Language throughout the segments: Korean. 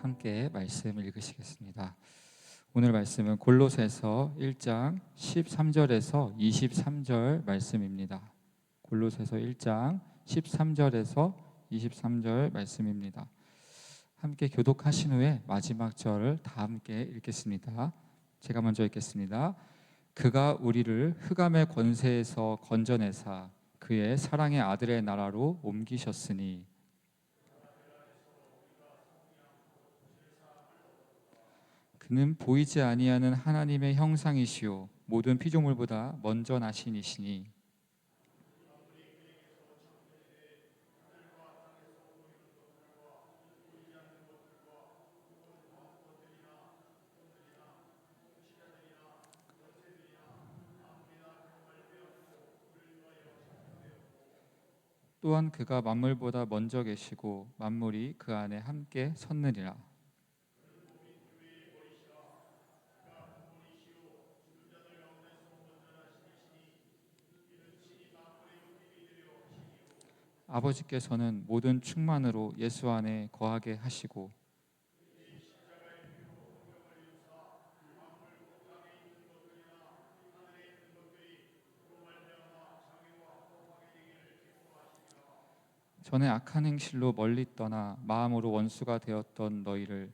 함께 말씀 읽으시겠습니다. 오늘 말씀은 골로새서 1장 13절에서 23절 말씀입니다. 골로새서 1장 13절에서 23절 말씀입니다. 함께 교독하신 후에 마지막 절을 다 함께 읽겠습니다. 제가 먼저 읽겠습니다. 그가 우리를 흑암의 권세에서 건져내사 그의 사랑의 아들의 나라로 옮기셨으니 그는 보이지 아니하는 하나님의 형상이시요 모든 피조물보다 먼저 나신 이시니 또한 그가 만물보다 먼저 계시고 만물이 그 안에 함께 섰느니라. 아버지께서는 모든 충만으로 예수 안에 거하게 하시고 전에 악한 행실로 멀리 떠나 마음으로 원수가 되었던 너희를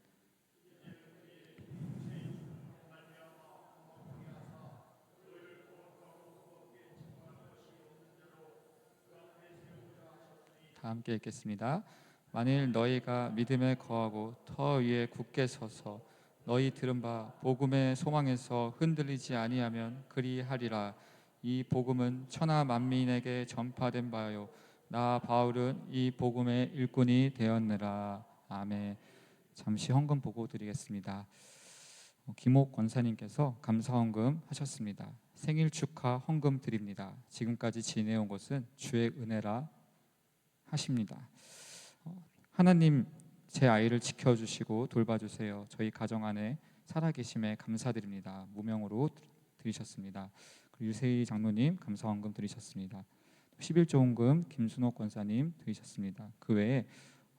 다 함께 읽겠습니다. 만일 너희가 믿음에 거하고 터 위에 굳게 서서 너희 들은 바 복음의 소망에서 흔들리지 아니하면 그리하리라. 이 복음은 천하 만민에게 전파된 바요 나 바울은 이 복음의 일꾼이 되었느라. 아멘. 잠시 헌금 보고 드리겠습니다. 김옥 권사님께서 감사헌금 하셨습니다. 생일 축하 헌금 드립니다. 지금까지 지내온 것은 주의 은혜라 하십니다. 하나님 제 아이를 지켜주시고 돌봐주세요. 저희 가정 안에 살아계심에 감사드립니다. 무명으로 드리셨습니다. 유세희 장로님 감사헌금 드리셨습니다. 11조 헌금 김순옥 권사님 드리셨습니다. 그 외에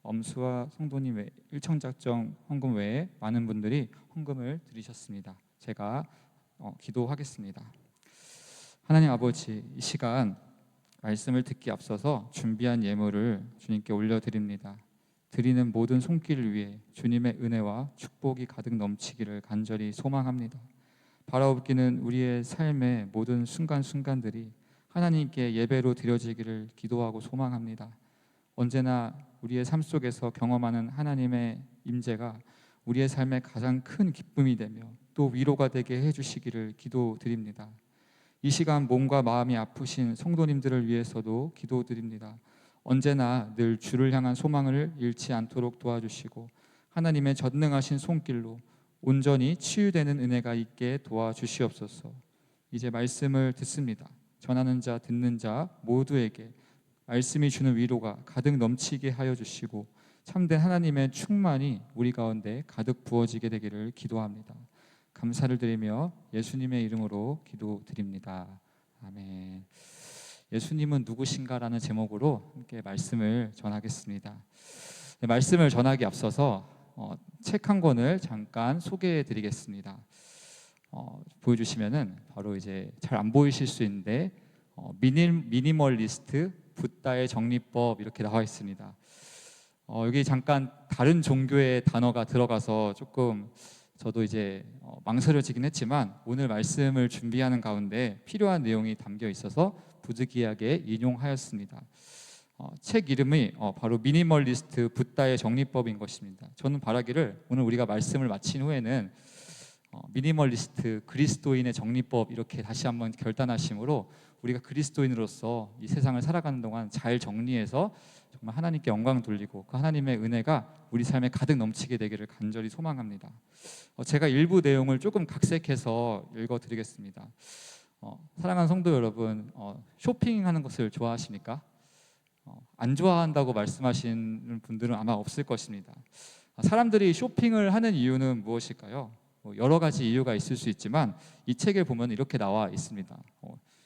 엄수와 성도님 외 일청작정 헌금 외에 많은 분들이 헌금을 드리셨습니다. 제가 기도하겠습니다. 하나님 아버지, 이 시간 말씀을 듣기 앞서서 준비한 예물을 주님께 올려드립니다. 드리는 모든 손길을 위해 주님의 은혜와 축복이 가득 넘치기를 간절히 소망합니다. 바라옵기는 우리의 삶의 모든 순간순간들이 하나님께 예배로 드려지기를 기도하고 소망합니다. 언제나 우리의 삶 속에서 경험하는 하나님의 임재가 우리의 삶의 가장 큰 기쁨이 되며 또 위로가 되게 해주시기를 기도드립니다. 이 시간 몸과 마음이 아프신 성도님들을 위해서도 기도드립니다. 언제나 늘 주를 향한 소망을 잃지 않도록 도와주시고 하나님의 전능하신 손길로 온전히 치유되는 은혜가 있게 도와주시옵소서. 이제 말씀을 듣습니다. 전하는 자 듣는 자 모두에게 말씀이 주는 위로가 가득 넘치게 하여 주시고 참된 하나님의 충만이 우리 가운데 가득 부어지게 되기를 기도합니다. 감사를 드리며 예수님의 이름으로 기도드립니다. 아멘. 예수님은 누구신가라는 제목으로 함께 말씀을 전하겠습니다. 말씀을 전하기 앞서서 책 한 권을 잠깐 소개해 드리겠습니다. 보여주시면은 바로 이제 잘 안 보이실 수 있는데 미니멀리스트 붓다의 정리법 이렇게 나와 있습니다. 여기 잠깐 다른 종교의 단어가 들어가서 조금 저도 이제 망설여지긴 했지만 오늘 말씀을 준비하는 가운데 필요한 내용이 담겨 있어서 부득이하게 인용하였습니다. 책 이름이 바로 미니멀리스트 붓다의 정리법인 것입니다. 저는 바라기를 오늘 우리가 말씀을 마친 후에는 미니멀리스트 그리스도인의 정리법 이렇게 다시 한번 결단하심으로 우리가 그리스도인으로서 이 세상을 살아가는 동안 잘 정리해서 정말 하나님께 영광 돌리고 그 하나님의 은혜가 우리 삶에 가득 넘치게 되기를 간절히 소망합니다. 제가 일부 내용을 조금 각색해서 읽어드리겠습니다. 사랑하는 성도 여러분, 쇼핑하는 것을 좋아하십니까? 안 좋아한다고 말씀하시는 분들은 아마 없을 것입니다. 사람들이 쇼핑을 하는 이유는 무엇일까요? 여러 가지 이유가 있을 수 있지만 이 책에 보면 이렇게 나와 있습니다.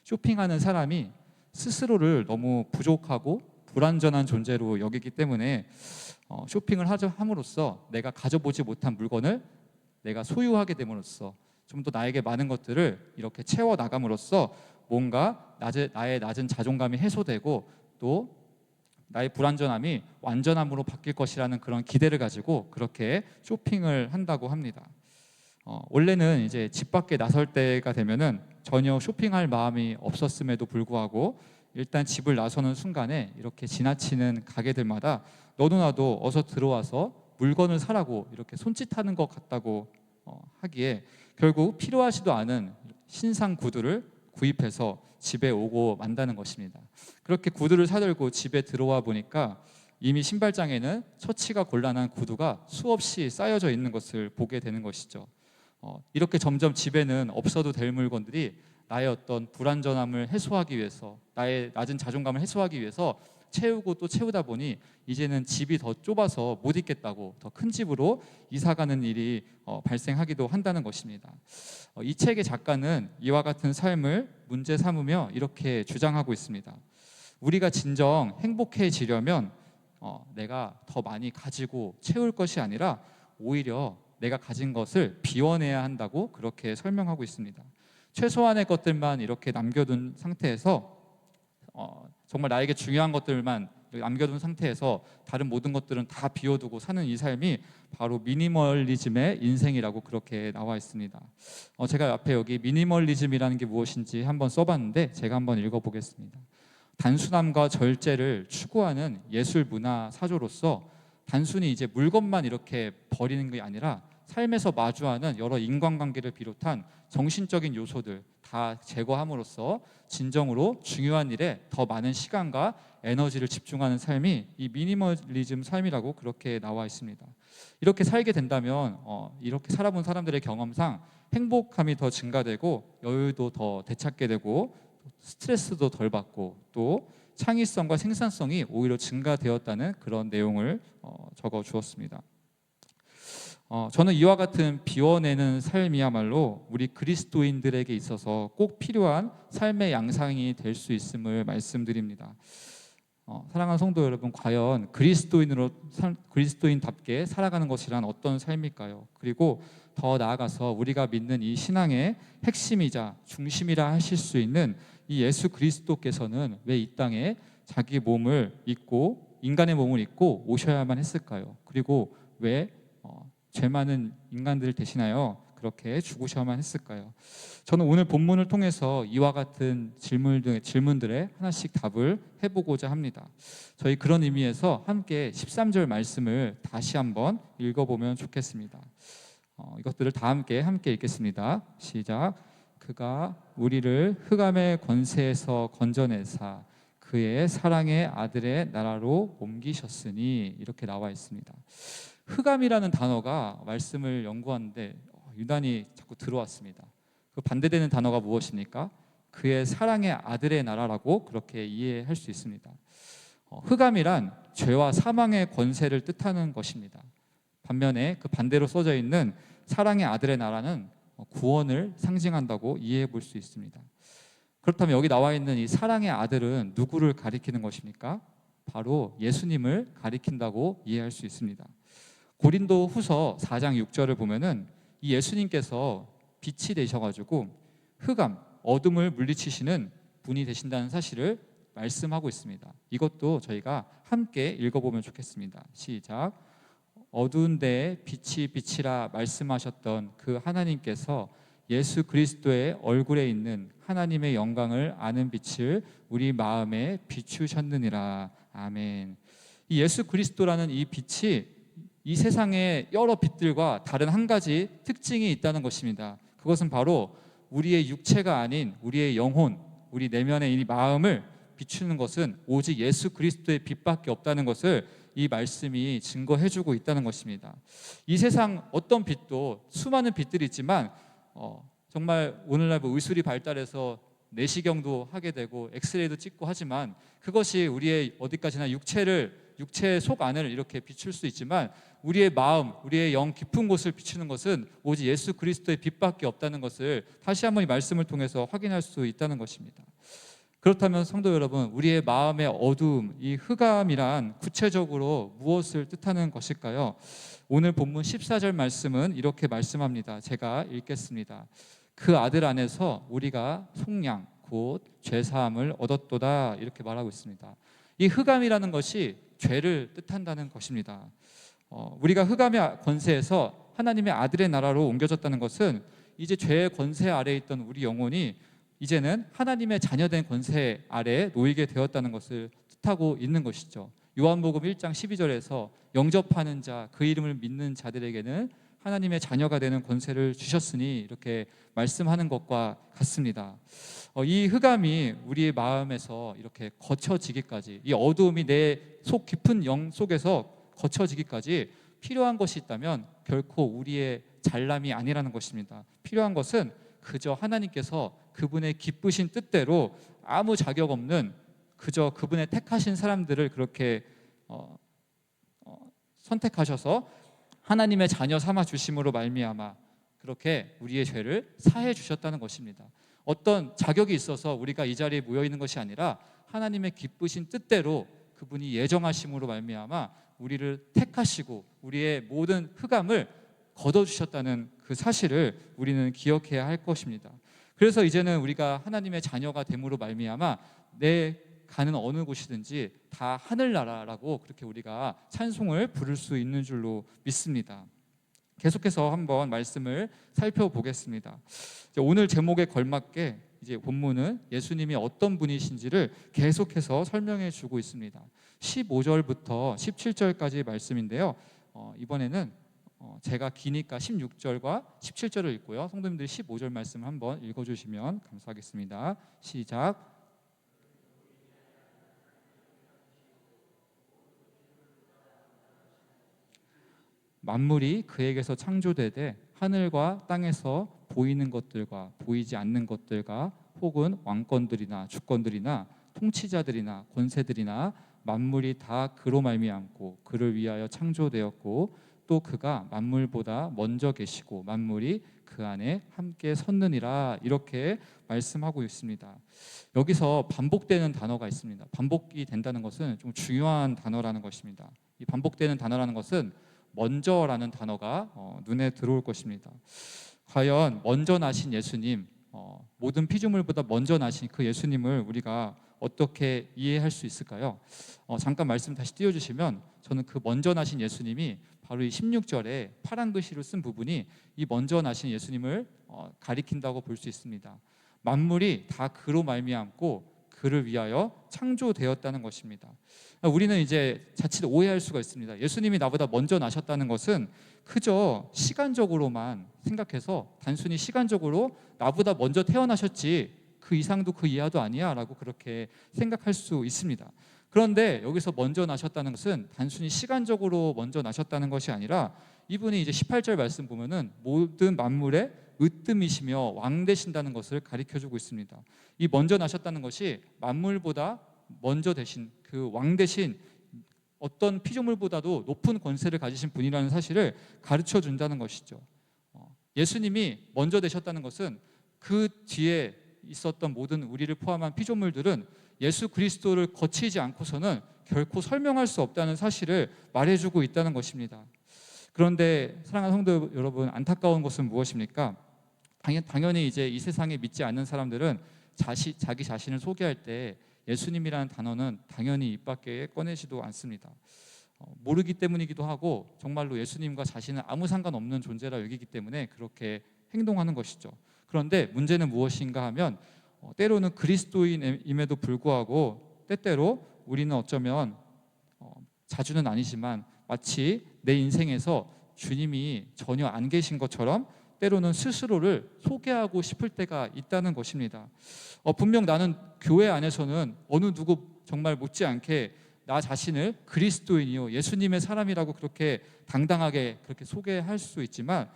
쇼핑하는 사람이 스스로를 너무 부족하고 불완전한 존재로 여기기 때문에 쇼핑을 함으로써 내가 가져보지 못한 물건을 내가 소유하게 됨으로써 좀 더 나에게 많은 것들을 이렇게 채워 나감으로써 뭔가 나의 낮은 자존감이 해소되고 또 나의 불완전함이 완전함으로 바뀔 것이라는 그런 기대를 가지고 그렇게 쇼핑을 한다고 합니다. 원래는 이제 집 밖에 나설 때가 되면은 전혀 쇼핑할 마음이 없었음에도 불구하고 일단 집을 나서는 순간에 이렇게 지나치는 가게들마다 너도나도 어서 들어와서 물건을 사라고 이렇게 손짓하는 것 같다고 하기에 결국 필요하지도 않은 신상 구두를 구입해서 집에 오고 만다는 것입니다. 그렇게 구두를 사들고 집에 들어와 보니까 이미 신발장에는 처치가 곤란한 구두가 수없이 쌓여져 있는 것을 보게 되는 것이죠. 이렇게 점점 집에는 없어도 될 물건들이 나의 어떤 불완전함을 해소하기 위해서, 나의 낮은 자존감을 해소하기 위해서 채우고 또 채우다 보니 이제는 집이 더 좁아서 못 있겠다고 더 큰 집으로 이사가는 일이 발생하기도 한다는 것입니다. 이 책의 작가는 이와 같은 삶을 문제 삼으며 이렇게 주장하고 있습니다. 우리가 진정 행복해지려면 내가 더 많이 가지고 채울 것이 아니라 오히려 내가 가진 것을 비워내야 한다고 그렇게 설명하고 있습니다. 최소한의 것들만 이렇게 남겨둔 상태에서 정말 나에게 중요한 것들만 남겨둔 상태에서 다른 모든 것들은 다 비워두고 사는 이 삶이 바로 미니멀리즘의 인생이라고 그렇게 나와 있습니다. 제가 앞에 여기 미니멀리즘이라는 게 무엇인지 한번 써봤는데 제가 한번 읽어보겠습니다. 단순함과 절제를 추구하는 예술 문화 사조로서 단순히 이제 물건만 이렇게 버리는 게 아니라 삶에서 마주하는 여러 인간관계를 비롯한 정신적인 요소들 다 제거함으로써 진정으로 중요한 일에 더 많은 시간과 에너지를 집중하는 삶이 이 미니멀리즘 삶이라고 그렇게 나와 있습니다. 이렇게 살게 된다면 이렇게 살아본 사람들의 경험상 행복함이 더 증가되고 여유도 더 되찾게 되고 스트레스도 덜 받고 또 창의성과 생산성이 오히려 증가되었다는 그런 내용을 적어 주었습니다. 저는 이와 같은 비워내는 삶이야말로 우리 그리스도인들에게 있어서 꼭 필요한 삶의 양상이 될 수 있음을 말씀드립니다. 사랑하는 성도 여러분, 과연 그리스도인답게 살아가는 것이란 어떤 삶일까요? 그리고 더 나아가서 우리가 믿는 이 신앙의 핵심이자 중심이라 하실 수 있는 이 예수 그리스도께서는 왜 이 땅에 자기 몸을 입고 인간의 몸을 입고 오셔야만 했을까요? 그리고 왜 죄 많은 인간들을 대신하여 그렇게 죽으셔야만 했을까요? 저는 오늘 본문을 통해서 이와 같은 질문들에 하나씩 답을 해보고자 합니다. 저희 그런 의미에서 함께 13절 말씀을 다시 한번 읽어보면 좋겠습니다. 이것들을 다 함께 읽겠습니다. 시작. 그가 우리를 흑암의 권세에서 건져내사 그의 사랑의 아들의 나라로 옮기셨으니 이렇게 나와 있습니다. 흑암이라는 단어가 말씀을 연구하는데 유난히 자꾸 들어왔습니다. 그 반대되는 단어가 무엇입니까? 그의 사랑의 아들의 나라라고 그렇게 이해할 수 있습니다. 흑암이란 죄와 사망의 권세를 뜻하는 것입니다. 반면에 그 반대로 써져 있는 사랑의 아들의 나라는 구원을 상징한다고 이해해 볼 수 있습니다. 그렇다면 여기 나와 있는 이 사랑의 아들은 누구를 가리키는 것입니까? 바로 예수님을 가리킨다고 이해할 수 있습니다. 고린도 후서 4장 6절을 보면은 이 예수님께서 빛이 되셔가지고 흑암, 어둠을 물리치시는 분이 되신다는 사실을 말씀하고 있습니다. 이것도 저희가 함께 읽어보면 좋겠습니다. 시작. 어두운 데에 빛이 비치라 말씀하셨던 그 하나님께서 예수 그리스도의 얼굴에 있는 하나님의 영광을 아는 빛을 우리 마음에 비추셨느니라. 아멘. 이 예수 그리스도라는 이 빛이 이 세상의 여러 빛들과 다른 한 가지 특징이 있다는 것입니다. 그것은 바로 우리의 육체가 아닌 우리의 영혼, 우리 내면의 이 마음을 비추는 것은 오직 예수 그리스도의 빛밖에 없다는 것을 이 말씀이 증거해주고 있다는 것입니다. 이 세상 어떤 빛도 수많은 빛들이 있지만 정말 오늘날 의술이 발달해서 내시경도 하게 되고 엑스레이도 찍고 하지만 그것이 우리의 어디까지나 육체의 속 안을 이렇게 비출 수 있지만 우리의 마음, 우리의 영 깊은 곳을 비추는 것은 오직 예수 그리스도의 빛밖에 없다는 것을 다시 한번 이 말씀을 통해서 확인할 수 있다는 것입니다. 그렇다면 성도 여러분, 우리의 마음의 어두움, 이 흑암이란 구체적으로 무엇을 뜻하는 것일까요? 오늘 본문 14절 말씀은 이렇게 말씀합니다. 제가 읽겠습니다. 그 아들 안에서 우리가 속량 곧 죄사함을 얻었도다, 이렇게 말하고 있습니다. 이 흑암이라는 것이 죄를 뜻한다는 것입니다. 우리가 흑암의 권세에서 하나님의 아들의 나라로 옮겨졌다는 것은 이제 죄의 권세 아래에 있던 우리 영혼이 이제는 하나님의 자녀된 권세 아래에 놓이게 되었다는 것을 뜻하고 있는 것이죠. 요한복음 1장 12절에서 영접하는 자, 그 이름을 믿는 자들에게는 하나님의 자녀가 되는 권세를 주셨으니, 이렇게 말씀하는 것과 같습니다. 이 흑암이 우리의 마음에서 이렇게 거쳐지기까지, 이 어두움이 내 속 깊은 영 속에서 거쳐지기까지 필요한 것이 있다면 결코 우리의 잘남이 아니라는 것입니다. 필요한 것은 그저 하나님께서 그분의 기쁘신 뜻대로 아무 자격 없는 그저 그분의 택하신 사람들을 그렇게 선택하셔서 하나님의 자녀 삼아 주심으로 말미암아 그렇게 우리의 죄를 사해 주셨다는 것입니다. 어떤 자격이 있어서 우리가 이 자리에 모여 있는 것이 아니라 하나님의 기쁘신 뜻대로 그분이 예정하심으로 말미암아 우리를 택하시고 우리의 모든 흑암을 걷어주셨다는 그 사실을 우리는 기억해야 할 것입니다. 그래서 이제는 우리가 하나님의 자녀가 됨으로 말미암아 내 가는 어느 곳이든지 다 하늘나라라고 그렇게 우리가 찬송을 부를 수 있는 줄로 믿습니다. 계속해서 한번 말씀을 살펴보겠습니다. 오늘 제목에 걸맞게 이제 본문은 예수님이 어떤 분이신지를 계속해서 설명해 주고 있습니다. 15절부터 17절까지 말씀인데요. 이번에는 제가 기니까 16절과 17절을 읽고요. 성도님들이 15절 말씀 한번 읽어주시면 감사하겠습니다. 시작. 만물이 그에게서 창조되되 하늘과 땅에서 보이는 것들과 보이지 않는 것들과 혹은 왕권들이나 주권들이나 통치자들이나 권세들이나 만물이 다 그로 말미암고 그를 위하여 창조되었고 또 그가 만물보다 먼저 계시고 만물이 그 안에 함께 섰느니라, 이렇게 말씀하고 있습니다. 여기서 반복되는 단어가 있습니다. 반복이 된다는 것은 좀 중요한 단어라는 것입니다. 이 반복되는 단어라는 것은 먼저라는 단어가 눈에 들어올 것입니다. 과연 먼저 나신 예수님, 모든 피조물보다 먼저 나신 그 예수님을 우리가 어떻게 이해할 수 있을까요? 잠깐 말씀 다시 띄워주시면 저는 그 먼저 나신 예수님이 바로 이 16절에 파란 글씨로 쓴 부분이 이 먼저 나신 예수님을 가리킨다고 볼 수 있습니다. 만물이 다 그로 말미암고 그를 위하여 창조되었다는 것입니다. 우리는 이제 자칫 오해할 수가 있습니다. 예수님이 나보다 먼저 나셨다는 것은 그저 시간적으로만 생각해서 단순히 시간적으로 나보다 먼저 태어나셨지 그 이상도 그 이하도 아니야 라고 그렇게 생각할 수 있습니다. 그런데 여기서 먼저 나셨다는 것은 단순히 시간적으로 먼저 나셨다는 것이 아니라 이분이 이제 18절 말씀 보면은 모든 만물의 으뜸이시며 왕 되신다는 것을 가르쳐주고 있습니다. 이 먼저 나셨다는 것이 만물보다 먼저 되신 그 왕 되신 어떤 피조물보다도 높은 권세를 가지신 분이라는 사실을 가르쳐 준다는 것이죠. 예수님이 먼저 되셨다는 것은 그 뒤에 있었던 모든 우리를 포함한 피조물들은 예수 그리스도를 거치지 않고서는 결코 설명할 수 없다는 사실을 말해주고 있다는 것입니다. 그런데 사랑하는 성도 여러분, 안타까운 것은 무엇입니까? 당연히 이제 이 세상에 믿지 않는 사람들은 자기 자신을 소개할 때 예수님이라는 단어는 당연히 입 밖에 꺼내지도 않습니다. 모르기 때문이기도 하고 정말로 예수님과 자신은 아무 상관없는 존재라 여기기 때문에 그렇게 행동하는 것이죠. 그런데 문제는 무엇인가 하면 때로는 그리스도인임에도 불구하고 때때로 우리는 어쩌면 자주는 아니지만 마치 내 인생에서 주님이 전혀 안 계신 것처럼 때로는 스스로를 소개하고 싶을 때가 있다는 것입니다. 분명 나는 교회 안에서는 어느 누구 정말 못지않게 나 자신을 그리스도인이요 예수님의 사람이라고 그렇게 당당하게 그렇게 소개할 수 있지만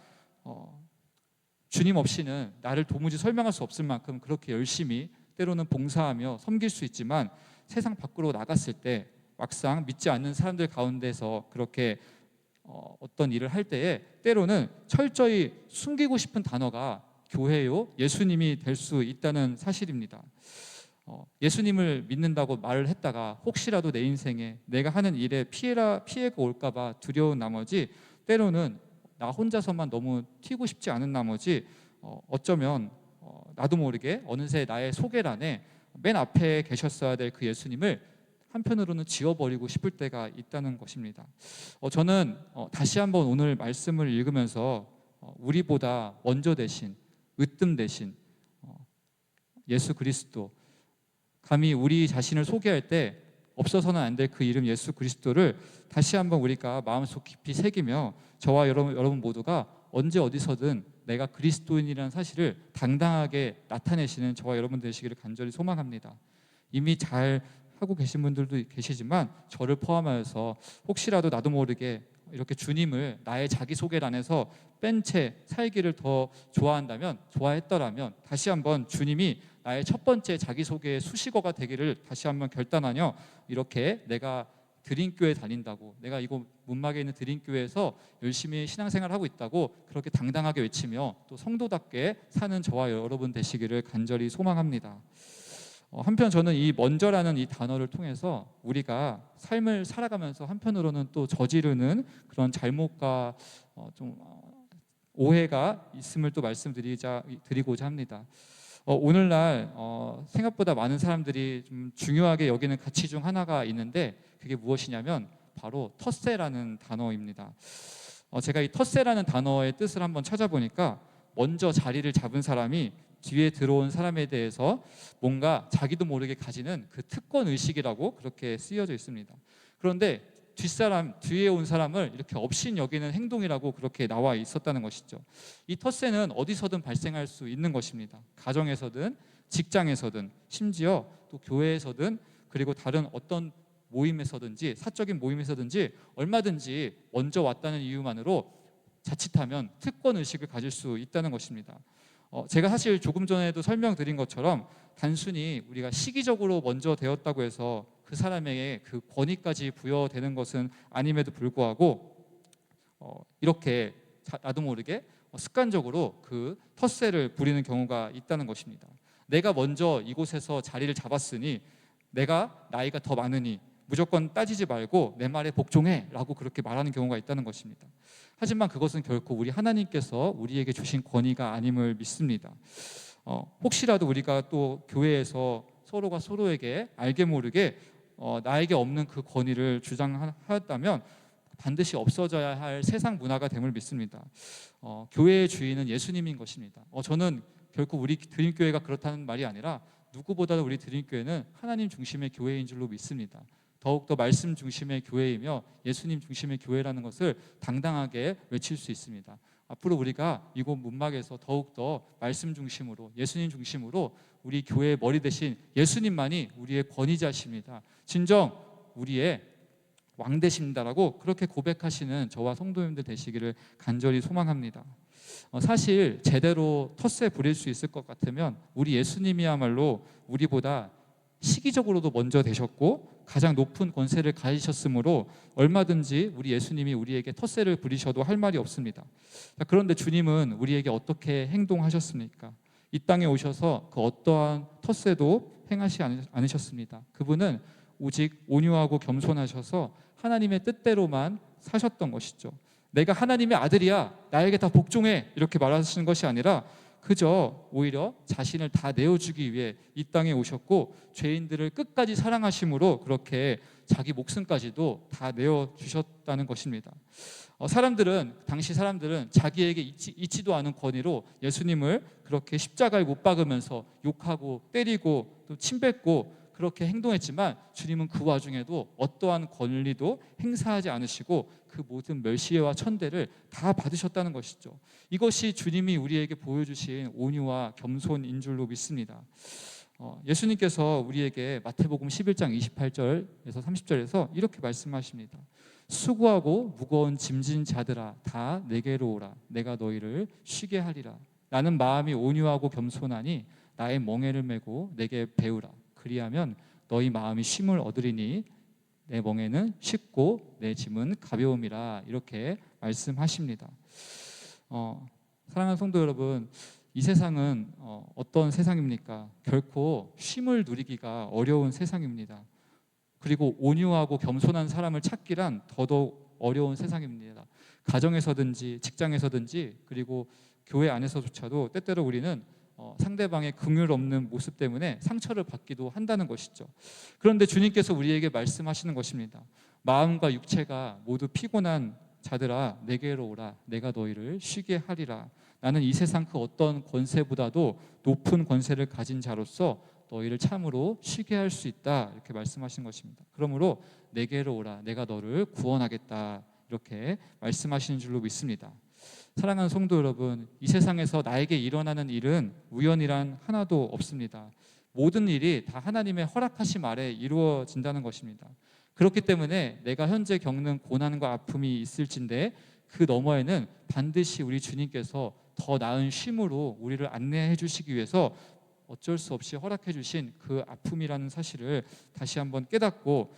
주님 없이는 나를 도무지 설명할 수 없을 만큼 그렇게 열심히 때로는 봉사하며 섬길 수 있지만 세상 밖으로 나갔을 때 막상 믿지 않는 사람들 가운데서 그렇게 어떤 일을 할 때에 때로는 철저히 숨기고 싶은 단어가 교회요 예수님이 될 수 있다는 사실입니다. 예수님을 믿는다고 말을 했다가 혹시라도 내 인생에 내가 하는 일에 피해가 올까 봐 두려운 나머지, 때로는 나 혼자서만 너무 튀고 싶지 않은 나머지 어쩌면 나도 모르게 어느새 나의 소개란에 맨 앞에 계셨어야 될 그 예수님을 한편으로는 지워버리고 싶을 때가 있다는 것입니다. 저는 다시 한번 오늘 말씀을 읽으면서 우리보다 먼저 되신, 으뜸 되신 예수 그리스도, 감히 우리 자신을 소개할 때 없어서는 안 될 그 이름 예수 그리스도를 다시 한번 우리가 마음속 깊이 새기며, 저와 여러분 모두가 언제 어디서든 내가 그리스도인이라는 사실을 당당하게 나타내시는 저와 여러분 되시기를 간절히 소망합니다. 이미 잘 하고 계신 분들도 계시지만 저를 포함하여서 혹시라도 나도 모르게 이렇게 주님을 나의 자기소개란에서 뺀 채 살기를 더 좋아했더라면 다시 한번 주님이 나의 첫 번째 자기소개의 수식어가 되기를 다시 한번 결단하며, 이렇게 내가 드림교회 다닌다고, 내가 이곳 문막에 있는 드림교회에서 열심히 신앙생활을 하고 있다고 그렇게 당당하게 외치며 또 성도답게 사는 저와 여러분 되시기를 간절히 소망합니다. 한편 저는 이 먼저라는 이 단어를 통해서 우리가 삶을 살아가면서 한편으로는 또 저지르는 그런 잘못과 좀 오해가 있음을 또 말씀드리고자 합니다. 오늘날 생각보다 많은 사람들이 좀 중요하게 여기는 가치 중 하나가 있는데, 그게 무엇이냐면 바로 텃세라는 단어입니다. 제가 이 텃세라는 단어의 뜻을 한번 찾아보니까, 먼저 자리를 잡은 사람이 뒤에 들어온 사람에 대해서 뭔가 자기도 모르게 가지는 그 특권 의식이라고 그렇게 쓰여져 있습니다. 그런데 뒤에 온 사람을 이렇게 업신 여기는 행동이라고 그렇게 나와 있었다는 것이죠. 이 텃세는 어디서든 발생할 수 있는 것입니다. 가정에서든 직장에서든 심지어 또 교회에서든, 그리고 다른 어떤 모임에서든지 사적인 모임에서든지 얼마든지 먼저 왔다는 이유만으로 자칫하면 특권 의식을 가질 수 있다는 것입니다. 제가 사실 조금 전에도 설명드린 것처럼 단순히 우리가 시기적으로 먼저 되었다고 해서 그 사람에게 그 권위까지 부여되는 것은 아님에도 불구하고 이렇게 나도 모르게 습관적으로 그 텃세를 부리는 경우가 있다는 것입니다. 내가 먼저 이곳에서 자리를 잡았으니, 내가 나이가 더 많으니 무조건 따지지 말고 내 말에 복종해 라고 그렇게 말하는 경우가 있다는 것입니다. 하지만 그것은 결코 우리 하나님께서 우리에게 주신 권위가 아님을 믿습니다. 혹시라도 우리가 또 교회에서 서로가 서로에게 알게 모르게 나에게 없는 그 권위를 주장하였다면 반드시 없어져야 할 세상 문화가 됨을 믿습니다. 교회의 주인은 예수님인 것입니다. 저는 결코 우리 드림교회가 그렇다는 말이 아니라 누구보다도 우리 드림교회는 하나님 중심의 교회인 줄로 믿습니다. 더욱더 말씀 중심의 교회이며 예수님 중심의 교회라는 것을 당당하게 외칠 수 있습니다. 앞으로 우리가 이곳 문막에서 더욱더 말씀 중심으로, 예수님 중심으로 우리 교회의 머리 대신 예수님만이 우리의 권위자십니다. 진정 우리의 왕 되십니다라고 그렇게 고백하시는 저와 성도님들 되시기를 간절히 소망합니다. 사실 제대로 텃세 부릴 수 있을 것 같으면 우리 예수님이야말로 우리보다 시기적으로도 먼저 되셨고 가장 높은 권세를 가지셨으므로 얼마든지 우리 예수님이 우리에게 텃세를 부리셔도 할 말이 없습니다. 그런데 주님은 우리에게 어떻게 행동하셨습니까? 이 땅에 오셔서 그 어떠한 텃세도 행하지 않으셨습니다. 그분은 오직 온유하고 겸손하셔서 하나님의 뜻대로만 사셨던 것이죠. 내가 하나님의 아들이야, 나에게 다 복종해, 이렇게 말하시는 것이 아니라 그저 오히려 자신을 다 내어주기 위해 이 땅에 오셨고 죄인들을 끝까지 사랑하심으로 그렇게 자기 목숨까지도 다 내어주셨다는 것입니다. 당시 사람들은 자기에게 있지도 않은 권위로 예수님을 그렇게 십자가에 못 박으면서 욕하고 때리고 또 침뱉고 그렇게 행동했지만, 주님은 그 와중에도 어떠한 권리도 행사하지 않으시고 그 모든 멸시와 천대를 다 받으셨다는 것이죠. 이것이 주님이 우리에게 보여주신 온유와 겸손인 줄로 믿습니다. 예수님께서 우리에게 마태복음 11장 28절에서 30절에서 이렇게 말씀하십니다. 수고하고 무거운 짐진 자들아 다 내게로 오라. 내가 너희를 쉬게 하리라. 나는 마음이 온유하고 겸손하니 나의 멍에를 메고 내게 배우라. 그리하면 너희 마음이 쉼을 얻으리니 내 멍에는 쉽고 내 짐은 가벼움이라. 이렇게 말씀하십니다. 사랑하는 성도 여러분, 이 세상은 어떤 세상입니까? 결코 쉼을 누리기가 어려운 세상입니다. 그리고 온유하고 겸손한 사람을 찾기란 더더욱 어려운 세상입니다. 가정에서든지 직장에서든지 그리고 교회 안에서조차도 때때로 우리는 상대방의 긍휼 없는 모습 때문에 상처를 받기도 한다는 것이죠. 그런데 주님께서 우리에게 말씀하시는 것입니다. 마음과 육체가 모두 피곤한 자들아 내게로 오라. 내가 너희를 쉬게 하리라. 나는 이 세상 그 어떤 권세보다도 높은 권세를 가진 자로서 너희를 참으로 쉬게 할 수 있다. 이렇게 말씀하신 것입니다. 그러므로 내게로 오라. 내가 너를 구원하겠다. 이렇게 말씀하시는 줄로 믿습니다. 사랑하는 성도 여러분, 이 세상에서 나에게 일어나는 일은 우연이란 하나도 없습니다. 모든 일이 다 하나님의 허락하심 아래 이루어진다는 것입니다. 그렇기 때문에 내가 현재 겪는 고난과 아픔이 있을진데 그 너머에는 반드시 우리 주님께서 더 나은 쉼으로 우리를 안내해 주시기 위해서 어쩔 수 없이 허락해 주신 그 아픔이라는 사실을 다시 한번 깨닫고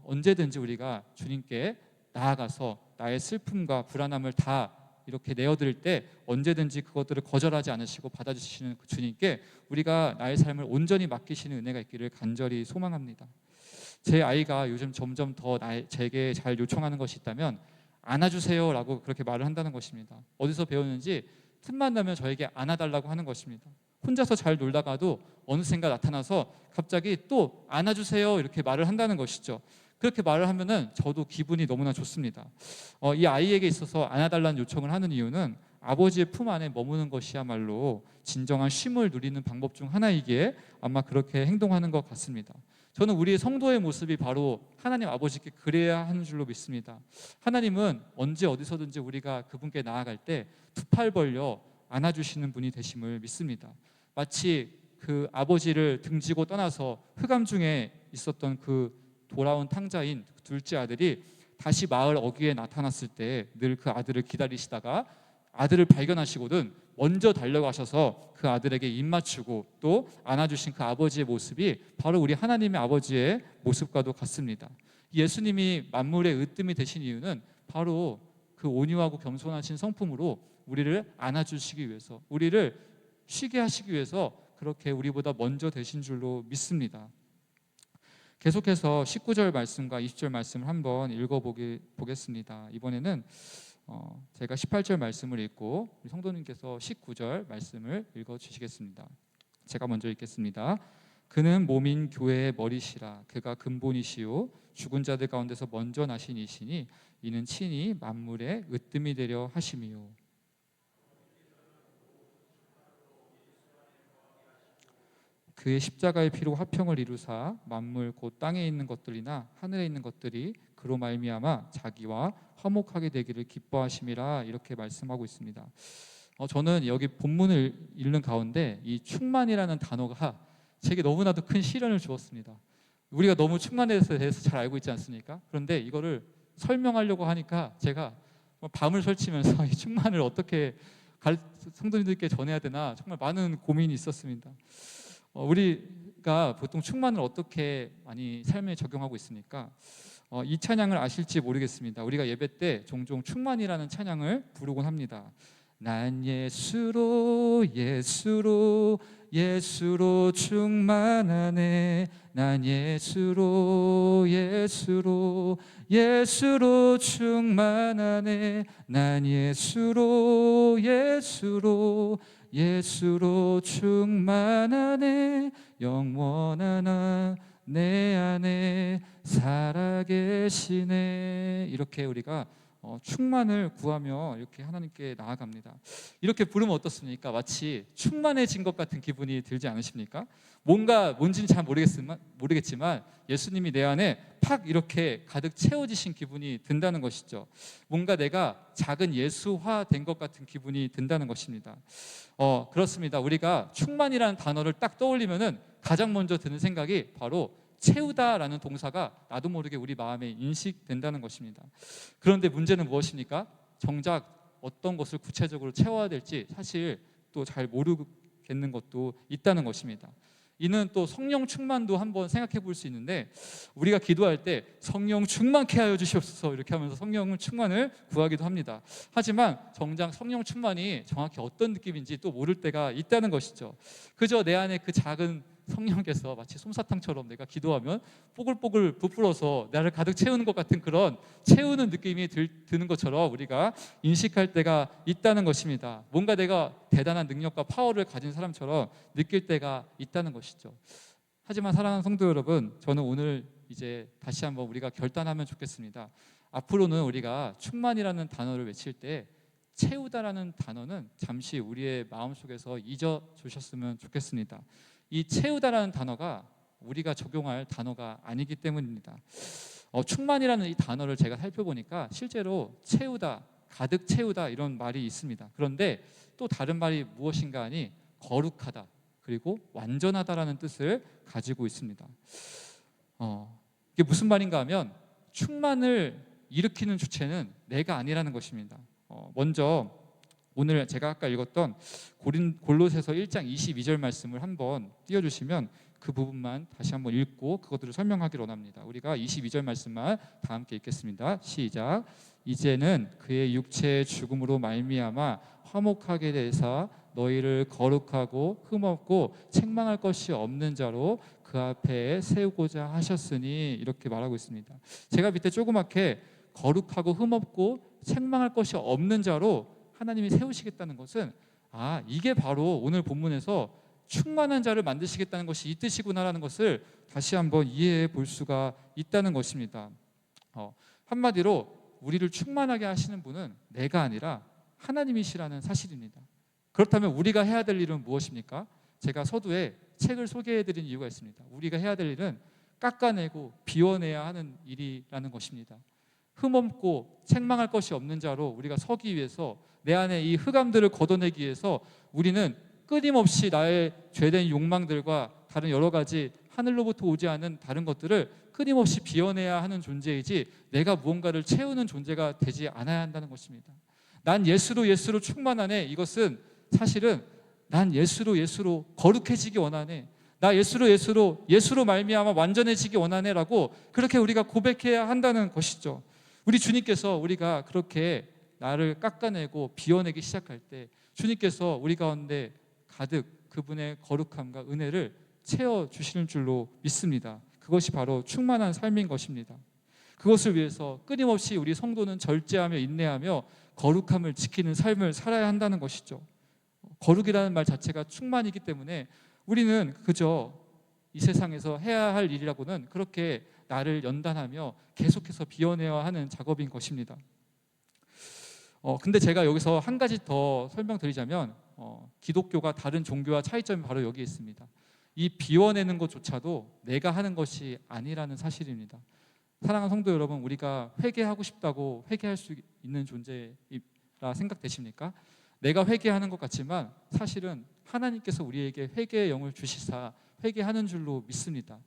언제든지 우리가 주님께 나아가서 나의 슬픔과 불안함을 다 이렇게 내어드릴 때 언제든지 그것들을 거절하지 않으시고 받아주시는 그 주님께 우리가 나의 삶을 온전히 맡기시는 은혜가 있기를 간절히 소망합니다. 제 아이가 요즘 점점 더 제게 잘 요청하는 것이 있다면 안아주세요 라고 그렇게 말을 한다는 것입니다. 어디서 배웠는지 틈만 나면 저에게 안아달라고 하는 것입니다. 혼자서 잘 놀다가도 어느샌가 나타나서 갑자기 또 안아주세요 이렇게 말을 한다는 것이죠. 그렇게 말을 하면은 저도 기분이 너무나 좋습니다. 이 아이에게 있어서 안아달라는 요청을 하는 이유는 아버지의 품 안에 머무는 것이야말로 진정한 쉼을 누리는 방법 중 하나이기에 아마 그렇게 행동하는 것 같습니다. 저는 우리의 성도의 모습이 바로 하나님 아버지께 그래야 하는 줄로 믿습니다. 하나님은 언제 어디서든지 우리가 그분께 나아갈 때 두 팔 벌려 안아주시는 분이 되심을 믿습니다. 마치 그 아버지를 등지고 떠나서 흑암 중에 있었던 그 돌아온 탕자인 둘째 아들이 다시 마을 어귀에 나타났을 때 늘 그 아들을 기다리시다가 아들을 발견하시거든 먼저 달려가셔서 그 아들에게 입 맞추고 또 안아주신 그 아버지의 모습이 바로 우리 하나님의 아버지의 모습과도 같습니다. 예수님이 만물의 으뜸이 되신 이유는 바로 그 온유하고 겸손하신 성품으로 우리를 안아주시기 위해서, 우리를 쉬게 하시기 위해서 그렇게 우리보다 먼저 되신 줄로 믿습니다. 계속해서 19절 말씀과 20절 말씀을 한번 읽어보겠습니다. 이번에는 제가 18절 말씀을 읽고 우리 성도님께서 19절 말씀을 읽어주시겠습니다. 제가 먼저 읽겠습니다. 그는 몸인 교회의 머리시라. 그가 근본이시요 죽은 자들 가운데서 먼저 나신 이시니 이는 친히 만물의 으뜸이 되려 하심이요. 그의 십자가의 피로 화평을 이루사 만물 곧 땅에 있는 것들이나 하늘에 있는 것들이 그로 말미암아 자기와 화목하게 되기를 기뻐하심이라 이렇게 말씀하고 있습니다. 저는 여기 본문을 읽는 가운데 이 충만이라는 단어가 제게 너무나도 큰 시련을 주었습니다. 우리가 너무 충만에 대해서 잘 알고 있지 않습니까? 그런데 이거를 설명하려고 하니까 제가 밤을 설치면서 이 충만을 어떻게 성도님들께 전해야 되나 정말 많은 고민이 있었습니다. 우리가 보통 충만을 어떻게 많이 삶에 적용하고 있습니까? 이 찬양을 아실지 모르겠습니다. 우리가 예배 때 종종 충만이라는 찬양을 부르곤 합니다. 난 예수로 충만하네. 난 예수로 충만하네. 난 예수로 충만하네. 영원한 내 안에 살아계시네. 이렇게 우리가 충만을 구하며 이렇게 하나님께 나아갑니다. 이렇게 부르면 어떻습니까? 마치 충만해진 것 같은 기분이 들지 않으십니까? 뭔지는 잘 모르겠지만 예수님이 내 안에 팍 이렇게 가득 채워지신 기분이 든다는 것이죠. 뭔가 내가 작은 예수화 된 것 같은 기분이 든다는 것입니다. 그렇습니다. 우리가 충만이라는 단어를 딱 떠올리면은 가장 먼저 드는 생각이 바로 채우다라는 동사가 나도 모르게 우리 마음에 인식된다는 것입니다. 그런데 문제는 무엇입니까? 정작 어떤 것을 구체적으로 채워야 될지 사실 또 잘 모르겠는 것도 있다는 것입니다. 이는 또 성령 충만도 한번 생각해 볼 수 있는데, 우리가 기도할 때 성령 충만케 하여 주시옵소서 이렇게 하면서 성령 충만을 구하기도 합니다. 하지만 정작 성령 충만이 정확히 어떤 느낌인지 또 모를 때가 있다는 것이죠. 그저 내 안에 그 작은 성령께서 마치 솜사탕처럼 내가 기도하면 뽀글뽀글 부풀어서 나를 가득 채우는 것 같은 그런 채우는 느낌이 드는 것처럼 우리가 인식할 때가 있다는 것입니다. 뭔가 내가 대단한 능력과 파워를 가진 사람처럼 느낄 때가 있다는 것이죠. 하지만 사랑하는 성도 여러분, 저는 오늘 이제 다시 한번 우리가 결단하면 좋겠습니다. 앞으로는 우리가 충만이라는 단어를 외칠 때 채우다라는 단어는 잠시 우리의 마음속에서 잊어주셨으면 좋겠습니다. 이 채우다라는 단어가 우리가 적용할 단어가 아니기 때문입니다. 충만이라는 이 단어를 제가 살펴보니까 실제로 채우다, 가득 채우다 이런 말이 있습니다. 그런데 또 다른 말이 무엇인가 하니 거룩하다, 그리고 완전하다라는 뜻을 가지고 있습니다. 이게 무슨 말인가 하면 충만을 일으키는 주체는 내가 아니라는 것입니다. 먼저 오늘 제가 아까 읽었던 골로새서 1장 22절 말씀을 한번 띄워주시면 그 부분만 다시 한번 읽고 그것들을 설명하기를 원합니다. 우리가 22절 말씀만 다 함께 읽겠습니다. 시작. 이제는 그의 육체의 죽음으로 말미암아 화목하게 되사 너희를 거룩하고 흠없고 책망할 것이 없는 자로 그 앞에 세우고자 하셨으니, 이렇게 말하고 있습니다. 제가 밑에 조그맣게 거룩하고 흠없고 책망할 것이 없는 자로 하나님이 세우시겠다는 것은, 이게 바로 오늘 본문에서 충만한 자를 만드시겠다는 것이 이 뜻이구나라는 것을 다시 한번 이해해 볼 수가 있다는 것입니다. 한마디로 우리를 충만하게 하시는 분은 내가 아니라 하나님이시라는 사실입니다. 그렇다면 우리가 해야 될 일은 무엇입니까? 제가 서두에 책을 소개해 드린 이유가 있습니다. 우리가 해야 될 일은 깎아내고 비워내야 하는 일이라는 것입니다. 흠없고 책망할 것이 없는 자로 우리가 서기 위해서, 내 안에 이 흑암들을 걷어내기 위해서 우리는 끊임없이 나의 죄된 욕망들과 다른 여러 가지 하늘로부터 오지 않은 다른 것들을 끊임없이 비워내야 하는 존재이지, 내가 무언가를 채우는 존재가 되지 않아야 한다는 것입니다. 난 예수로 충만하네, 이것은 사실은 난 예수로 거룩해지기 원하네, 나 예수로 말미암아 완전해지기 원하네라고 그렇게 우리가 고백해야 한다는 것이죠. 우리 주님께서 우리가 그렇게 나를 깎아내고 비워내기 시작할 때 주님께서 우리 가운데 가득 그분의 거룩함과 은혜를 채워주시는 줄로 믿습니다. 그것이 바로 충만한 삶인 것입니다. 그것을 위해서 끊임없이 우리 성도는 절제하며 인내하며 거룩함을 지키는 삶을 살아야 한다는 것이죠. 거룩이라는 말 자체가 충만이기 때문에 우리는 그저 이 세상에서 해야 할 일이라고는 그렇게 나를 연단하며 계속해서 비워내야 하는 작업인 것입니다. 근데 제가 여기서 한 가지 더 설명드리자면, 기독교가 다른 종교와 차이점이 바로 여기에 있습니다. 이 비워내는 것조차도 내가 하는 것이 아니라는 사실입니다. 사랑하는 성도 여러분, 우리가 회개하고 싶다고 회개할 수 있는 존재라 생각되십니까? 내가 회개하는 것 같지만 사실은 하나님께서 우리에게 회개의 영을 주시사 회개하는 줄로 믿습니다.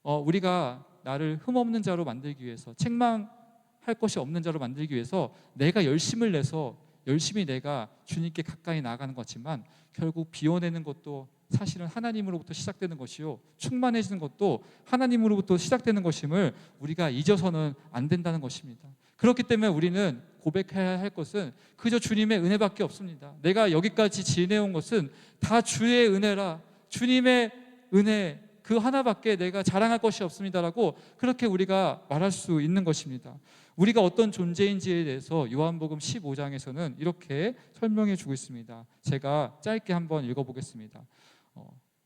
우리가 나를 흠없는 자로 만들기 위해서, 책망할 것이 없는 자로 만들기 위해서 내가 열심을 내서 열심히 내가 주님께 가까이 나아가는 것지만, 결국 비워내는 것도 사실은 하나님으로부터 시작되는 것이요, 충만해지는 것도 하나님으로부터 시작되는 것임을 우리가 잊어서는 안 된다는 것입니다. 그렇기 때문에 우리는 고백해야 할 것은 그저 주님의 은혜밖에 없습니다. 내가 여기까지 지내온 것은 다 주의 은혜라, 주님의 은혜 그 하나밖에 내가 자랑할 것이 없습니다라고 그렇게 우리가 말할 수 있는 것입니다. 우리가 어떤 존재인지에 대해서 요한복음 15장에서는 이렇게 설명해 주고 있습니다. 제가 짧게 한번 읽어보겠습니다.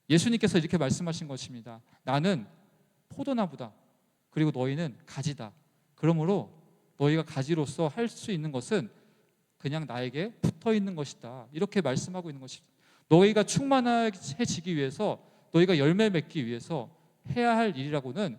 예수님께서 이렇게 말씀하신 것입니다. 나는 포도나무다, 그리고 너희는 가지다. 그러므로 너희가 가지로서 할 수 있는 것은 그냥 나에게 붙어 있는 것이다, 이렇게 말씀하고 있는 것입니다. 너희가 충만해지기 위해서, 너희가 열매 맺기 위해서 해야 할 일이라고는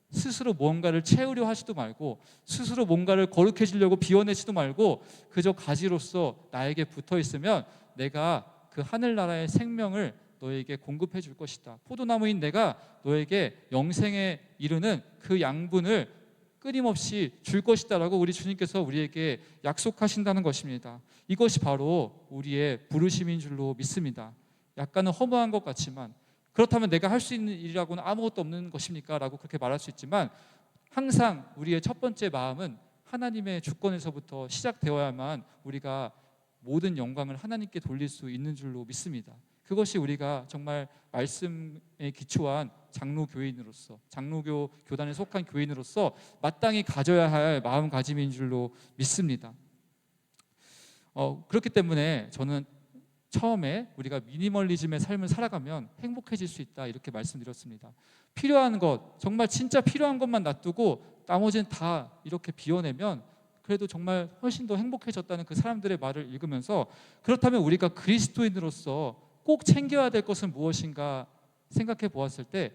스스로 무언가를 채우려 하지도 말고, 스스로 뭔가를 거룩해지려고 비워내지도 말고, 그저 가지로서 나에게 붙어 있으면 내가 그 하늘나라의 생명을 너에게 공급해 줄 것이다. 포도나무인 내가 너에게 영생에 이르는 그 양분을 끊임없이 줄 것이다라고 우리 주님께서 우리에게 약속하신다는 것입니다. 이것이 바로 우리의 부르심인 줄로 믿습니다. 약간은 허무한 것 같지만, 그렇다면 내가 할 수 있는 일이라고는 아무것도 없는 것입니까? 라고 그렇게 말할 수 있지만 항상 우리의 첫 번째 마음은 하나님의 주권에서부터 시작되어야만 우리가 모든 영광을 하나님께 돌릴 수 있는 줄로 믿습니다. 그것이 우리가 정말 말씀에 기초한 장로교인으로서, 장로교 교단에 속한 교인으로서 마땅히 가져야 할 마음가짐인 줄로 믿습니다. 그렇기 때문에 저는 처음에 우리가 미니멀리즘의 삶을 살아가면 행복해질 수 있다 이렇게 말씀드렸습니다. 필요한 것, 정말 진짜 필요한 것만 놔두고 나머지는 다 이렇게 비워내면 그래도 정말 훨씬 더 행복해졌다는 그 사람들의 말을 읽으면서, 그렇다면 우리가 그리스도인으로서 꼭 챙겨야 될 것은 무엇인가 생각해 보았을 때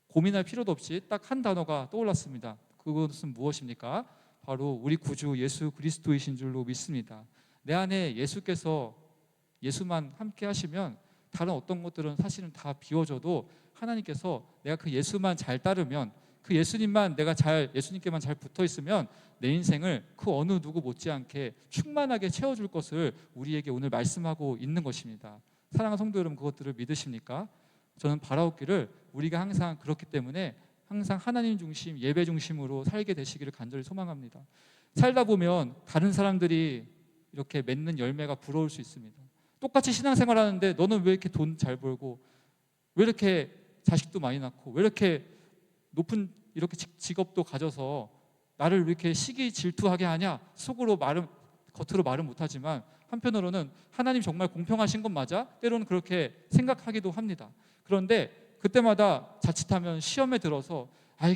고민할 필요도 없이 딱 한 단어가 떠올랐습니다. 그것은 무엇입니까? 바로 우리 구주 예수 그리스도이신 줄로 믿습니다. 내 안에 예수만 함께 하시면 다른 어떤 것들은 사실은 다 비워져도 하나님께서 내가 그 예수만 잘 따르면, 그 예수님께만 잘 붙어 있으면 내 인생을 그 어느 누구 못지않게 충만하게 채워줄 것을 우리에게 오늘 말씀하고 있는 것입니다. 사랑하는 성도 여러분, 그것들을 믿으십니까? 저는 바라옵기를 우리가 항상 그렇기 때문에 항상 하나님 중심, 예배 중심으로 살게 되시기를 간절히 소망합니다. 살다 보면 다른 사람들이 이렇게 맺는 열매가 부러울 수 있습니다. 똑같이 신앙생활 하는데 너는 왜 이렇게 돈 잘 벌고, 왜 이렇게 자식도 많이 낳고, 왜 이렇게 높은 이렇게 직업도 가져서 나를 왜 이렇게 시기 질투하게 하냐? 겉으로 말은 못하지만 한편으로는 하나님 정말 공평하신 건 맞아? 때로는 그렇게 생각하기도 합니다. 그런데 그때마다 자칫하면 시험에 들어서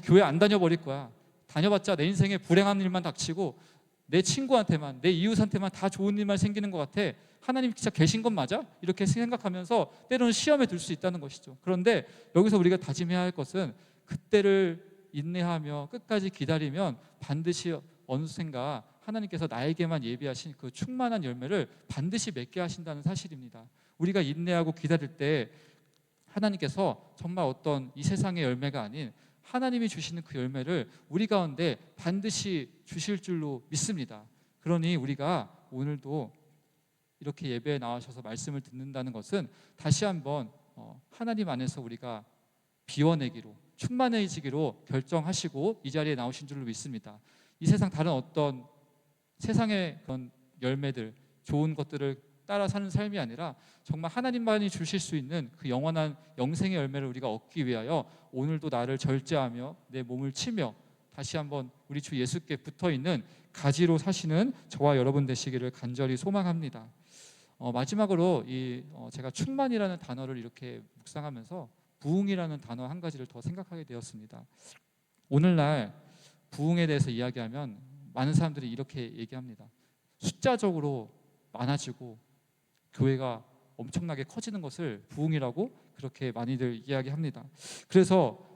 교회 안 다녀버릴 거야. 다녀봤자 내 인생에 불행한 일만 닥치고 내 친구한테만, 내 이웃한테만 다 좋은 일만 생기는 것 같아. 하나님 진짜 계신 건 맞아? 이렇게 생각하면서 때로는 시험에 들 수 있다는 것이죠. 그런데 여기서 우리가 다짐해야 할 것은 그때를 인내하며 끝까지 기다리면 반드시 어느샌가 하나님께서 나에게만 예비하신 그 충만한 열매를 반드시 맺게 하신다는 사실입니다. 우리가 인내하고 기다릴 때 하나님께서 정말 어떤 이 세상의 열매가 아닌 하나님이 주시는 그 열매를 우리 가운데 반드시 주실 줄로 믿습니다. 그러니 우리가 오늘도 이렇게 예배에 나와셔서 말씀을 듣는다는 것은 다시 한번 하나님 안에서 우리가 비워내기로, 충만해지기로 결정하시고 이 자리에 나오신 줄로 믿습니다. 이 세상 다른 어떤 세상의 그런 열매들, 좋은 것들을 따라 사는 삶이 아니라 정말 하나님만이 주실 수 있는 그 영원한 영생의 열매를 우리가 얻기 위하여 오늘도 나를 절제하며 내 몸을 치며 다시 한번 우리 주 예수께 붙어있는 가지로 사시는 저와 여러분 되시기를 간절히 소망합니다. 마지막으로 제가 충만이라는 단어를 이렇게 묵상하면서 부흥이라는 단어 한 가지를 더 생각하게 되었습니다. 오늘날 부흥에 대해서 이야기하면 많은 사람들이 이렇게 얘기합니다. 숫자적으로 많아지고 교회가 엄청나게 커지는 것을 부흥이라고 그렇게 많이들 이야기합니다. 그래서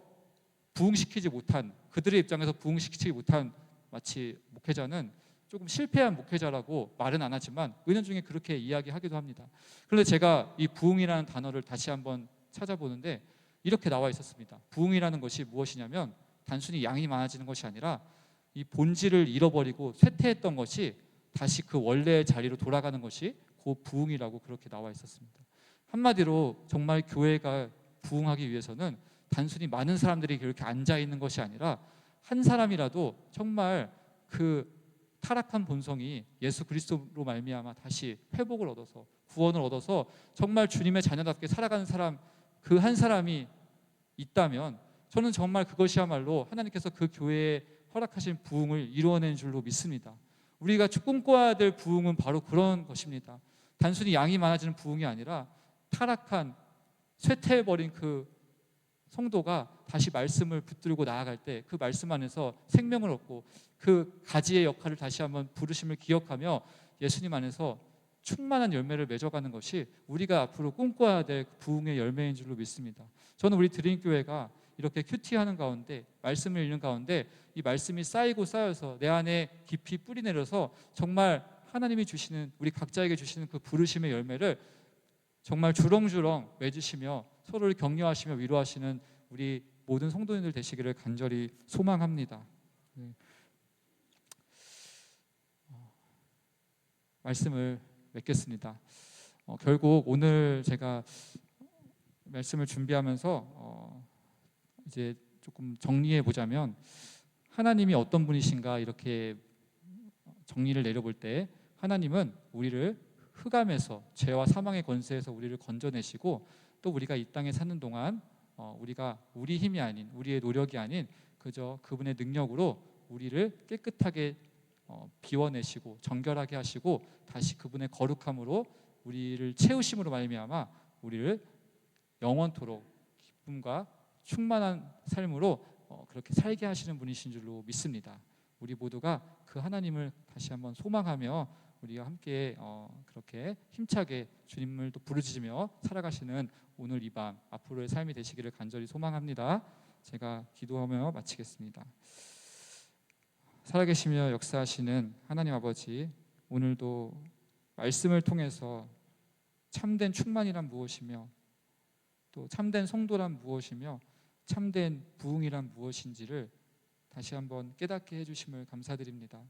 그들의 입장에서 부흥시키지 못한 마치 목회자는 조금 실패한 목회자라고 말은 안 하지만 은연중에 그렇게 이야기하기도 합니다. 그런데 제가 이 부흥이라는 단어를 다시 한번 찾아보는데 이렇게 나와 있었습니다. 부흥이라는 것이 무엇이냐면 단순히 양이 많아지는 것이 아니라 이 본질을 잃어버리고 쇠퇴했던 것이 다시 그 원래의 자리로 돌아가는 것이 그 부흥이라고 그렇게 나와 있었습니다. 한마디로 정말 교회가 부흥하기 위해서는 단순히 많은 사람들이 그렇게 앉아 있는 것이 아니라 한 사람이라도 정말 그 타락한 본성이 예수 그리스도로 말미암아 다시 회복을 얻어서 구원을 얻어서 정말 주님의 자녀답게 살아가는 사람, 그 한 사람이 있다면 저는 정말 그것이야말로 하나님께서 그 교회에 허락하신 부흥을 이루어낸 줄로 믿습니다. 우리가 꿈꿔야 될 부흥은 바로 그런 것입니다. 단순히 양이 많아지는 부흥이 아니라 타락한 쇠퇴해버린 그 성도가 다시 말씀을 붙들고 나아갈 때 그 말씀 안에서 생명을 얻고 그 가지의 역할을 다시 한번 부르심을 기억하며 예수님 안에서 충만한 열매를 맺어가는 것이 우리가 앞으로 꿈꿔야 될 부흥의 열매인 줄로 믿습니다. 저는 우리 드림교회가 이렇게 큐티하는 가운데, 말씀을 읽는 가운데 이 말씀이 쌓이고 쌓여서 내 안에 깊이 뿌리내려서 정말 하나님이 주시는, 우리 각자에게 주시는 그 부르심의 열매를 정말 주렁주렁 맺으시며 서로를 격려하시며 위로하시는 우리 모든 성도님들 되시기를 간절히 소망합니다. 말씀을 맺겠습니다. 결국 오늘 제가 말씀을 준비하면서 이제 조금 정리해 보자면, 하나님이 어떤 분이신가 이렇게 정리를 내려볼 때, 하나님은 우리를 흑암에서, 죄와 사망의 권세에서 우리를 건져내시고, 또 우리가 이 땅에 사는 동안 우리가 우리 힘이 아닌, 우리의 노력이 아닌 그저 그분의 능력으로 우리를 깨끗하게 비워내시고 정결하게 하시고, 다시 그분의 거룩함으로 우리를 채우심으로 말미암아 우리를 영원토록 기쁨과 충만한 삶으로 그렇게 살게 하시는 분이신 줄로 믿습니다. 우리 모두가 그 하나님을 다시 한번 소망하며 우리가 함께 그렇게 힘차게 주님을 또 부르짖으며 살아가시는 오늘 이 밤, 앞으로의 삶이 되시기를 간절히 소망합니다. 제가 기도하며 마치겠습니다. 살아계시며 역사하시는 하나님 아버지, 오늘도 말씀을 통해서 참된 충만이란 무엇이며, 또 참된 성도란 무엇이며, 참된 부흥이란 무엇인지를 다시 한번 깨닫게 해주심을 감사드립니다.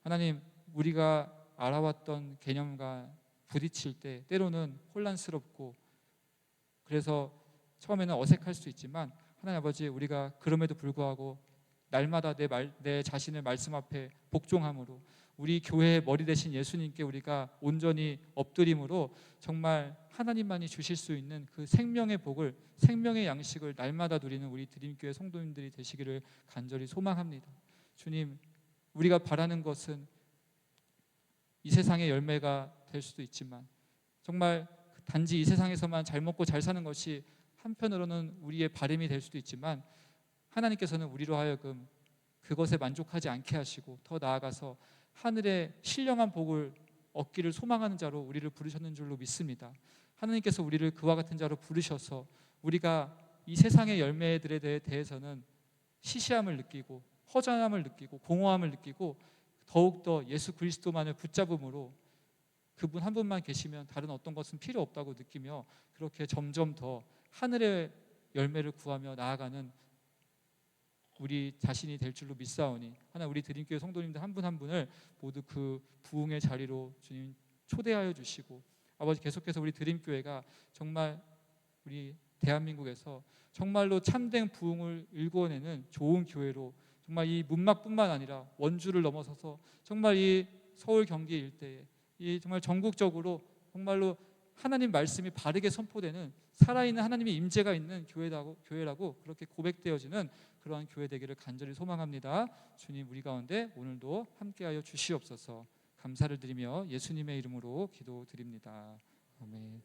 하나님, 우리가 알아왔던 개념과 부딪힐 때 때로는 혼란스럽고, 그래서 처음에는 어색할 수 있지만, 하나님 아버지, 우리가 그럼에도 불구하고 날마다 내 자신을 말씀 앞에 복종함으로, 우리 교회의 머리 되신 예수님께 우리가 온전히 엎드림으로 정말 하나님만이 주실 수 있는 그 생명의 복을, 생명의 양식을 날마다 누리는 우리 드림교회 성도님들이 되시기를 간절히 소망합니다. 주님, 우리가 바라는 것은 이 세상의 열매가 될 수도 있지만, 정말 단지 이 세상에서만 잘 먹고 잘 사는 것이 한편으로는 우리의 바람이 될 수도 있지만, 하나님께서는 우리로 하여금 그것에 만족하지 않게 하시고, 더 나아가서 하늘의 신령한 복을 얻기를 소망하는 자로 우리를 부르셨는 줄로 믿습니다. 하나님께서 우리를 그와 같은 자로 부르셔서 우리가 이 세상의 열매들에 대해서는 시시함을 느끼고, 허전함을 느끼고, 공허함을 느끼고, 더욱더 예수 그리스도만을 붙잡음으로 그분 한 분만 계시면 다른 어떤 것은 필요 없다고 느끼며, 그렇게 점점 더 하늘의 열매를 구하며 나아가는 우리 자신이 될 줄로 믿사오니, 하나 우리 드림교회 성도님들 한 분 한 분을 모두 그 부흥의 자리로 주님 초대하여 주시고, 아버지, 계속해서 우리 드림교회가 정말 우리 대한민국에서 정말로 참된 부흥을 일궈내는 좋은 교회로, 정말 이 문막뿐만 아니라 원주를 넘어서서 정말 이 서울 경기 일대에, 이 정말 전국적으로 정말로 하나님 말씀이 바르게 선포되는 살아있는 하나님의 임재가 있는 교회라고 그렇게 고백되어지는 그러한 교회 되기를 간절히 소망합니다. 주님, 우리 가운데 오늘도 함께하여 주시옵소서. 감사를 드리며 예수님의 이름으로 기도드립니다. 아멘.